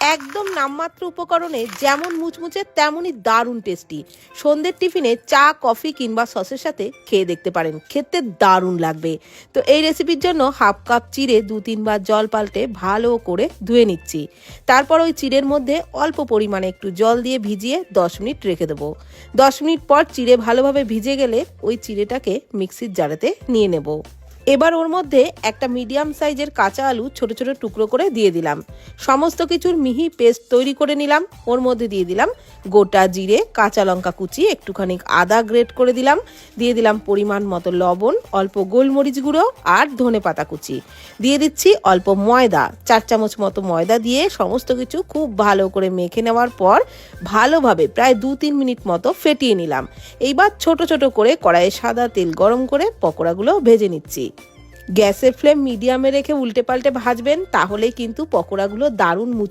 একদম নামমাত্র উপকরণে যেমন মুচমুচে তেমনই দারুণ টেস্টি। সন্ধ্যের টিফিনে চা, কফি কিংবা সসের সাথে খেয়ে দেখতে পারেন, খেতে দারুণ লাগবে। তো এই রেসিপির জন্য হাফ কাপ চিড়ে 2-3 বার জল পাল্টে ভালো করে ধুয়ে নিচ্ছি। তারপর ওই চিড়ের মধ্যে অল্প পরিমাণে একটু জল দিয়ে ভিজিয়ে 10 মিনিট রেখে দেবো। 10 মিনিট পর চিড়ে ভালোভাবে ভিজে গেলে ওই চিড়েটাকে মিক্সির জারেতে নিয়ে নেব। এবার ওর মধ্যে একটা মিডিয়াম সাইজের কাঁচা আলু ছোট ছোট টুকরো করে দিয়ে দিলাম। সমস্ত কিছুর মিহি পেস্ট তৈরি করে নিলাম। ওর মধ্যে দিয়ে দিলাম গোটা জিরে, কাঁচা লঙ্কা কুচি, একটুখানি আদা গ্রেট করে দিলাম, দিয়ে দিলাম পরিমাণ মতো লবণ, অল্প গোলমরিচ গুঁড়ো আর ধনেপাতা কুচি, দিয়ে দিচ্ছি অল্প ময়দা, 4 চামচ মতো ময়দা দিয়ে সমস্ত কিছু খুব ভালো করে মেখে নেওয়ার পর ভালোভাবে প্রায় 2-3 মিনিট মতো ফেটিয়ে নিলাম। এইবার ছোট ছোট করে কড়াইয়ে সাদা তেল গরম করে পকোড়াগুলো ভেজে নিচ্ছি। গ্যাসের ফ্লেম মিডিয়ামে রেখে উল্টে পাল্টে ভাজবেন, তাহলেই কিন্তু পকোড়াগুলো দারুণ মুচমুচে